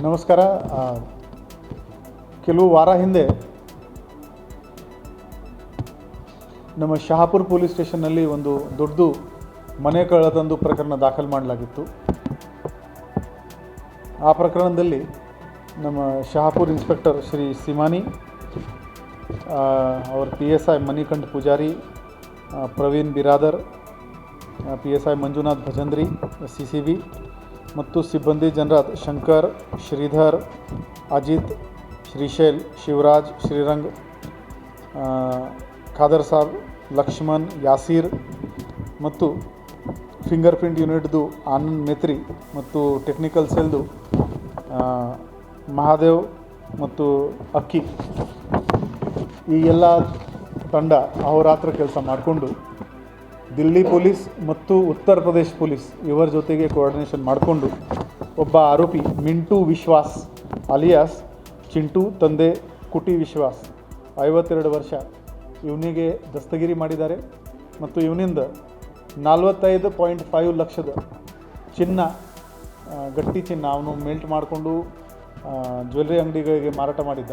ನಮಸ್ಕಾರ. ಕೆಲವು ವಾರ ಹಿಂದೆ ನಮ್ಮ ಶಹಾಪುರ ಪೊಲೀಸ್ ಸ್ಟೇಷನ್ನಲ್ಲಿ ಒಂದು ದೊಡ್ಡ ಮನೆ ಕಳ್ಳತನದ ಪ್ರಕರಣ ದಾಖಲು ಮಾಡಲಾಗಿತ್ತು. ಆ ಪ್ರಕರಣದಲ್ಲಿ ನಮ್ಮ ಶಹಾಪುರ ಇನ್ಸ್ಪೆಕ್ಟರ್ ಶ್ರೀ ಸಿಮಾನಿ, और PSI मणिकंठ पुजारी, प्रवीण बिरादर, PSI ಮಂಜುನಾಥ್ ಭಜಂದ್ರಿ CCB ಮತ್ತು ಸಿಬ್ಬಂದಿ ಜನರಾದ ಶಂಕರ್, ಶ್ರೀಧರ್, ಅಜಿತ್, ಶ್ರೀಶೈಲ್, ಶಿವರಾಜ್, ಶ್ರೀರಂಗ್, ಖಾದರ್ ಸಾಬ್, ಲಕ್ಷ್ಮಣ್, ಯಾಸೀರ್ ಮತ್ತು ಫಿಂಗರ್ ಪ್ರಿಂಟ್ ಯೂನಿಟ್ದು ಆನಂದ್ ಮೇತ್ರಿ ಮತ್ತು ಟೆಕ್ನಿಕಲ್ ಸೆಲ್ದು ಮಹಾದೇವ್ ಮತ್ತು ಅಕ್ಕಿ, ಈ ಎಲ್ಲ ತಂಡ ಅಹೋರಾತ್ರ ಕೆಲಸ ಮಾಡಿಕೊಂಡು ದಿಲ್ಲಿ ಪೊಲೀಸ್ ಮತ್ತು ಉತ್ತರ ಪ್ರದೇಶ್ ಪೊಲೀಸ್ ಇವರ ಜೊತೆಗೆ ಕೋಆರ್ಡಿನೇಷನ್ ಮಾಡಿಕೊಂಡು ಒಬ್ಬ ಆರೋಪಿ ಮಿಂಟು ವಿಶ್ವಾಸ್ ಅಲಿಯಾಸ್ ಚಿಂಟು ತಂದೆ ಕುಟಿ ವಿಶ್ವಾಸ್ 52 ವರ್ಷ ಇವನಿಗೆ ದಸ್ತಗಿರಿ ಮಾಡಿದ್ದಾರೆ. ಮತ್ತು ಇವನಿಂದ 45.5 ಲಕ್ಷದ ಚಿನ್ನ, ಗಟ್ಟಿ ಚಿನ್ನ ಅವನು ಮೆಲ್ಟ್ ಮಾಡಿಕೊಂಡು ಜ್ಯುವೆಲ್ರಿ ಅಂಗಡಿಗಳಿಗೆ ಮಾರಾಟ ಮಾಡಿದ್ದ.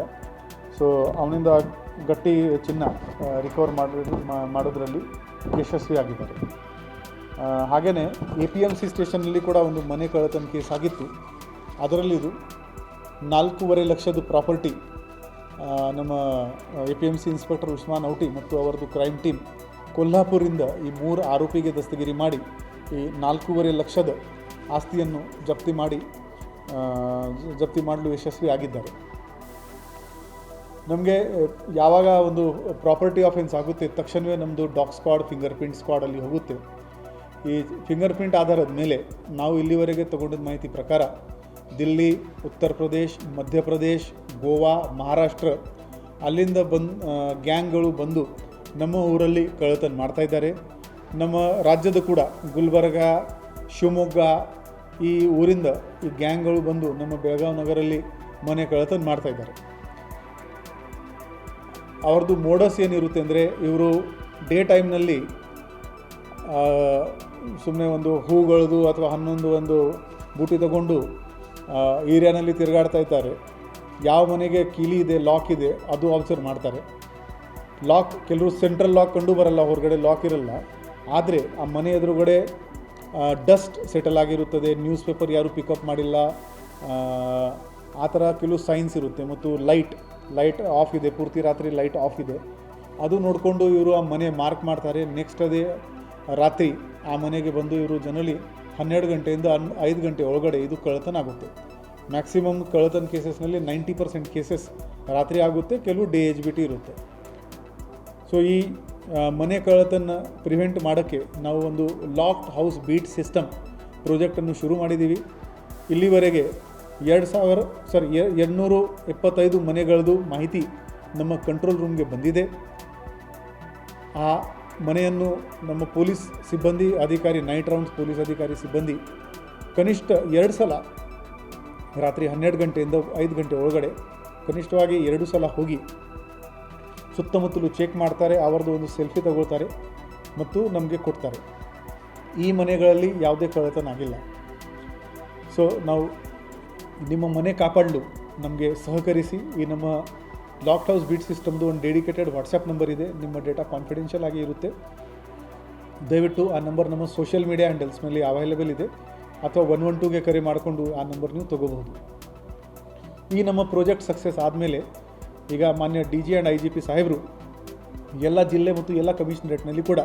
ಸೊ ಅವನಿಂದ ಗಟ್ಟಿ ಚಿನ್ನ ರಿಕವರ್ ಮಾಡೋದ್ರಲ್ಲಿ ಯಶಸ್ವಿಯಾಗಿದ್ದಾರೆ. ಹಾಗೆಯೇ APMC ಸ್ಟೇಷನ್ನಲ್ಲಿ ಕೂಡ ಒಂದು ಮನೆ ಕಳ್ಳತನ ಕೇಸ್ ಆಗಿತ್ತು. ಅದರಲ್ಲಿ ಇದು 4.5 ಲಕ್ಷದ ಪ್ರಾಪರ್ಟಿ ನಮ್ಮ APMC ಇನ್ಸ್ಪೆಕ್ಟರ್ ಉಸ್ಮಾನ್ ಔಟಿ ಮತ್ತು ಅವರದು ಕ್ರೈಮ್ ಟೀಮ್ ಕೊಲ್ಹಾಪುರಿಂದ ಈ 3 ಆರೋಪಿಗೆ ದಸ್ತಗಿರಿ ಮಾಡಿ ಈ 4.5 ಲಕ್ಷದ ಆಸ್ತಿಯನ್ನು ಜಪ್ತಿ ಮಾಡಲು ಯಶಸ್ವಿಯಾಗಿದ್ದಾರೆ. ನಮಗೆ ಯಾವಾಗ ಒಂದು ಪ್ರಾಪರ್ಟಿ ಆಫೆನ್ಸ್ ಆಗುತ್ತೆ ತಕ್ಷಣವೇ ನಮ್ಮದು ಡಾಗ್ ಸ್ಕ್ವಾಡ್, ಫಿಂಗರ್ ಪ್ರಿಂಟ್ ಸ್ಕ್ವಾಡಲ್ಲಿ ಹೋಗುತ್ತೆ. ಈ ಫಿಂಗರ್ ಪ್ರಿಂಟ್ ಆಧಾರದ ಮೇಲೆ ನಾವು ಇಲ್ಲಿವರೆಗೆ ತಗೊಂಡಿದ್ದ ಮಾಹಿತಿ ಪ್ರಕಾರ ದಿಲ್ಲಿ, ಉತ್ತರ ಪ್ರದೇಶ್, ಮಧ್ಯಪ್ರದೇಶ್, ಗೋವಾ, ಮಹಾರಾಷ್ಟ್ರ ಅಲ್ಲಿಂದ ಗ್ಯಾಂಗ್ಗಳು ಬಂದು ನಮ್ಮ ಊರಲ್ಲಿ ಕಳ್ಳತನ ಮಾಡ್ತಾಯಿದ್ದಾರೆ. ನಮ್ಮ ರಾಜ್ಯದ ಕೂಡ ಗುಲ್ಬರ್ಗ, ಶಿವಮೊಗ್ಗ ಈ ಊರಿಂದ ಈ ಗ್ಯಾಂಗ್ಗಳು ಬಂದು ನಮ್ಮ ಬೆಳಗಾವಿ ನಗರಲ್ಲಿ ಮನೆ ಕಳ್ಳತನ ಮಾಡ್ತಾಯಿದ್ದಾರೆ. ಅವ್ರದ್ದು ಮೋಡಸ್ ಏನಿರುತ್ತೆ ಅಂದರೆ ಇವರು ಡೇ ಟೈಮ್ನಲ್ಲಿ ಸುಮ್ಮನೆ ಒಂದು ಹೂಗಳದು ಅಥವಾ ಒಂದು ಬೂಟಿ ತಗೊಂಡು ಏರಿಯಾನಲ್ಲಿ ತಿರುಗಾಡ್ತಾ ಇದ್ದಾರೆ. ಯಾವ ಮನೆಗೆ ಕೀಲಿ ಇದೆ, ಲಾಕ್ ಇದೆ ಅದು ಅಬ್ಸರ್ವ್ ಮಾಡ್ತಾರೆ. ಲಾಕ್ ಕೆಲವರು ಸೆಂಟ್ರಲ್ ಲಾಕ್ ಕಂಡು ಬರಲ್ಲ, ಹೊರಗಡೆ ಲಾಕ್ ಇರಲ್ಲ. ಆದರೆ ಆ ಮನೆ ಎದುರುಗಡೆ ಡಸ್ಟ್ ಸೆಟಲ್ ಆಗಿರುತ್ತದೆ, ನ್ಯೂಸ್ ಪೇಪರ್ ಯಾರೂ ಪಿಕಪ್ ಮಾಡಿಲ್ಲ, ಆ ಥರ ಕೆಲವು ಸೈನ್ಸ್ ಇರುತ್ತೆ. ಮತ್ತು ಲೈಟ್ ಆಫ್ ಇದೆ, ಪೂರ್ತಿ ರಾತ್ರಿ ಲೈಟ್ ಆಫ್ ಇದೆ. ಅದು ನೋಡಿಕೊಂಡು ಇವರು ಆ ಮನೆ ಮಾರ್ಕ್ ಮಾಡ್ತಾರೆ. ನೆಕ್ಸ್ಟ್ ಅದೇ ರಾತ್ರಿ ಆ ಮನೆಗೆ ಬಂದು ಇವರು ಜನರಲಿ 12 ಗಂಟೆಯಿಂದ 5 ಗಂಟೆ ಒಳಗಡೆ ಇದು ಕಳ್ಳತನ ಆಗುತ್ತೆ. ಮ್ಯಾಕ್ಸಿಮಮ್ ಕಳ್ಳತನ ಕೇಸಸ್ನಲ್ಲಿ 90% ಕೇಸಸ್ ರಾತ್ರಿ ಆಗುತ್ತೆ, ಕೆಲವು DHBT ಇರುತ್ತೆ. ಸೊ ಈ ಮನೆ ಕಳ್ಳತನ ಪ್ರಿವೆಂಟ್ ಮಾಡೋಕ್ಕೆ ನಾವು ಒಂದು ಲಾಕ್ಡ್ ಹೌಸ್ ಬೀಟ್ ಸಿಸ್ಟಮ್ ಪ್ರಾಜೆಕ್ಟನ್ನು ಶುರು ಮಾಡಿದ್ದೀವಿ. ಇಲ್ಲಿವರೆಗೆ 275 ಮನೆಗಳದ್ದು ಮಾಹಿತಿ ನಮ್ಮ ಕಂಟ್ರೋಲ್ ರೂಮ್ಗೆ ಬಂದಿದೆ. ಆ ಮನೆಯನ್ನು ನಮ್ಮ ಪೊಲೀಸ್ ಸಿಬ್ಬಂದಿ ಅಧಿಕಾರಿ, ನೈಟ್ ರೌಂಡ್ಸ್ ಪೊಲೀಸ್ ಅಧಿಕಾರಿ ಸಿಬ್ಬಂದಿ ಕನಿಷ್ಠ 2 ಸಲ ರಾತ್ರಿ 12 ಗಂಟೆಯಿಂದ 5 ಗಂಟೆ ಒಳಗಡೆ ಕನಿಷ್ಠವಾಗಿ 2 ಸಲ ಹೋಗಿ ಸುತ್ತಮುತ್ತಲು ಚೆಕ್ ಮಾಡ್ತಾರೆ, ಅವರದ್ದು ಒಂದು ಸೆಲ್ಫಿ ತಗೊಳ್ತಾರೆ ಮತ್ತು ನಮಗೆ ಕೊಡ್ತಾರೆ. ಈ ಮನೆಗಳಲ್ಲಿ ಯಾವುದೇ ಕಳ್ಳತನ ಆಗಿಲ್ಲ. ಸೊ ನಾವು ನಿಮ್ಮ ಮನೆ ಕಾಪಾಡಲು ನಮಗೆ ಸಹಕರಿಸಿ. ಈ ನಮ್ಮ ಲಾಕ್ಡ್ ಹೌಸ್ ಬೀಟ್ ಸಿಸ್ಟಮ್ದು ಒಂದು ಡೆಡಿಕೇಟೆಡ್ ವಾಟ್ಸಪ್ ನಂಬರ್ ಇದೆ. ನಿಮ್ಮ ಡೇಟಾ ಕಾನ್ಫಿಡೆನ್ಷಿಯಲ್ ಆಗಿ ಇರುತ್ತೆ. ದಯವಿಟ್ಟು ಆ ನಂಬರ್ ನಮ್ಮ ಸೋಷಿಯಲ್ ಮೀಡಿಯಾ ಹ್ಯಾಂಡಲ್ಸ್ನಲ್ಲಿ ಅವೈಲೇಬಲ್ ಇದೆ, ಅಥವಾ 112ಗೆ ಕರೆ ಮಾಡಿಕೊಂಡು ಆ ನಂಬರ್ ನೀವು ತೊಗೋಬಹುದು. ಈ ನಮ್ಮ ಪ್ರಾಜೆಕ್ಟ್ ಸಕ್ಸಸ್ ಆದಮೇಲೆ ಈಗ ಮಾನ್ಯ DG ಆ್ಯಂಡ್ IGP ಸಾಹೇಬರು ಎಲ್ಲ ಜಿಲ್ಲೆ ಮತ್ತು ಎಲ್ಲ ಕಮಿಷನರೇಟ್ನಲ್ಲಿ ಕೂಡ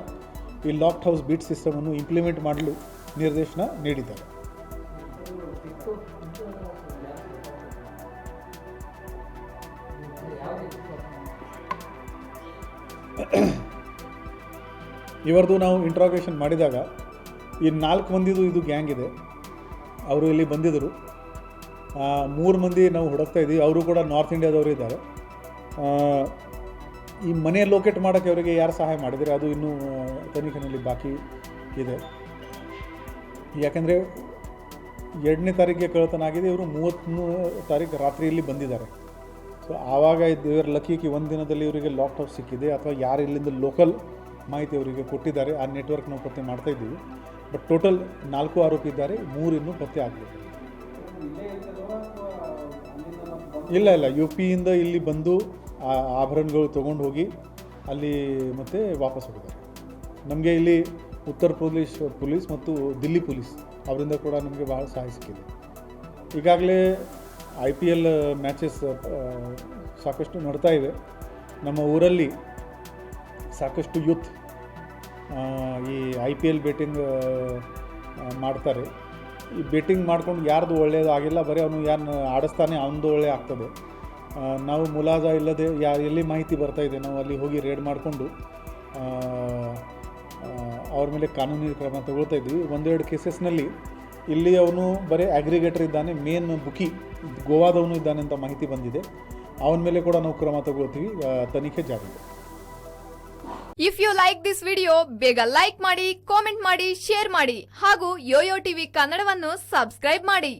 ಈ ಲಾಕ್ಡ್ ಹೌಸ್ ಬೀಟ್ ಸಿಸ್ಟಮನ್ನು ಇಂಪ್ಲಿಮೆಂಟ್ ಮಾಡಲು ನಿರ್ದೇಶನ ನೀಡಿದ್ದಾರೆ. ಇವರದು ನಾವು ಇಂಟ್ರಾಗೇಷನ್ ಮಾಡಿದಾಗ ಈ 4 ಮಂದಿದು ಇದು ಗ್ಯಾಂಗ್ ಇದೆ. ಅವರು ಇಲ್ಲಿ ಬಂದಿದ್ದರು. 3 ಮಂದಿ ನಾವು ಹುಡುಕ್ತಾ ಇದ್ದೀವಿ. ಅವರು ಕೂಡ ನಾರ್ತ್ ಇಂಡಿಯಾದವರು ಇದ್ದಾರೆ. ಈ ಮನೆ ಲೊಕೇಟ್ ಮಾಡೋಕ್ಕೆ ಅವರಿಗೆ ಯಾರು ಸಹಾಯ ಮಾಡಿದರೆ ಅದು ಇನ್ನೂ ತನಿಖೆಯಲ್ಲಿ ಬಾಕಿ ಇದೆ. ಯಾಕೆಂದರೆ 2ನೇ ತಾರೀಕಿಗೆ ಕಳ್ಳತನ ಆಗಿದೆ. ಇವರು 30ನೇ ತಾರೀಕು ರಾತ್ರಿಯಲ್ಲಿ ಬಂದಿದ್ದಾರೆ. ಸೊ ಆವಾಗ ಇವರ ಲಕ್ಕಿಗೆ ಒಂದು ದಿನದಲ್ಲಿ ಇವರಿಗೆ ಲಾಕ್ಡ್ ಹೌಸ್ ಸಿಕ್ಕಿದೆ, ಅಥವಾ ಯಾರು ಇಲ್ಲಿಂದ ಲೋಕಲ್ ಮಾಹಿತಿ ಅವರಿಗೆ ಕೊಟ್ಟಿದ್ದಾರೆ ಆ ನೆಟ್ವರ್ಕ್ ನಾವು ಪತ್ತೆ ಮಾಡ್ತಾ ಇದ್ದೀವಿ. ಬಟ್ ಟೋಟಲ್ 4 ಆರೋಪಿ ಇದ್ದಾರೆ, 3 ಇನ್ನೂ ಪತ್ತೆ ಆಗಬೇಕು. ಇಲ್ಲ ಯು ಪಿಯಿಂದ ಇಲ್ಲಿ ಬಂದು ಆ ಆಭರಣಗಳು ತೊಗೊಂಡು ಹೋಗಿ ಅಲ್ಲಿ ಮತ್ತೆ ವಾಪಸ್ ಹೋಗಿದ್ದಾರೆ. ನಮಗೆ ಇಲ್ಲಿ ಉತ್ತರ ಪ್ರದೇಶ್ ಪೊಲೀಸ್ ಮತ್ತು ದಿಲ್ಲಿ ಪೊಲೀಸ್ ಅವರಿಂದ ಕೂಡ ನಮಗೆ ಭಾಳ ಸಹಾಯ ಸಿಕ್ಕಿದೆ. ಈಗಾಗಲೇ IPL ಮ್ಯಾಚಸ್ ಸಾಕಷ್ಟು ನಡ್ತಾ ಇವೆ. ನಮ್ಮ ಊರಲ್ಲಿ ಸಾಕಷ್ಟು ಯೂತ್ ಈ IPL ಬೆಟ್ಟಿಂಗ್ ಮಾಡ್ತಾರೆ. ಈ ಬೆಟ್ಟಿಂಗ್ ಮಾಡ್ಕೊಂಡು ಯಾರ್ದು ಒಳ್ಳೆಯದು ಆಗಿಲ್ಲ, ಬರೀ ಅವನು ಯಾರನ್ನ ಆಡಿಸ್ತಾನೆ ಅವನದು ಒಳ್ಳೆ ಆಗ್ತದೆ. ನಾವು ಮುಲಾಜ ಇಲ್ಲದೆ ಎಲ್ಲಿ ಮಾಹಿತಿ ಬರ್ತಾಯಿದೆ ನಾವು ಅಲ್ಲಿ ಹೋಗಿ ರೇಡ್ ಮಾಡಿಕೊಂಡು ಅವ್ರ ಮೇಲೆ ಕಾನೂನಿ ಕ್ರಮ ತಗೊಳ್ತಾ ಇದ್ವಿ. ಒಂದೆರಡು ಕೇಸಸ್ನಲ್ಲಿ ಇಲ್ಲಿ ಅವನು ಬರೀ ಅಗ್ರಿಗೇಟರ್ ಇದ್ದಾನೆ, ಮೇನ್ ಬುಕಿ ಗೋವಾದವನು ಇದ್ದಾನೆ ಅಂತ ಮಾಹಿತಿ ಬಂದಿದೆ. ಅವನ ಮೇಲೆ ಕೂಡ ನಾವು ಕ್ರಮ ತಗೊಳ್ತೀವಿ. ತನಿಖೆ ಜಾರಿ. If you like this video ಬೇಗ ಲೈಕ್ ಮಾಡಿ, ಕಾಮೆಂಟ್ ಮಾಡಿ, ಶೇರ್ ಮಾಡಿ ಹಾಗೂ ಯೋಯೋ ಟಿವಿ ಕನ್ನಡವನ್ನು ಸಬ್ಸ್ಕ್ರೈಬ್ ಮಾಡಿ.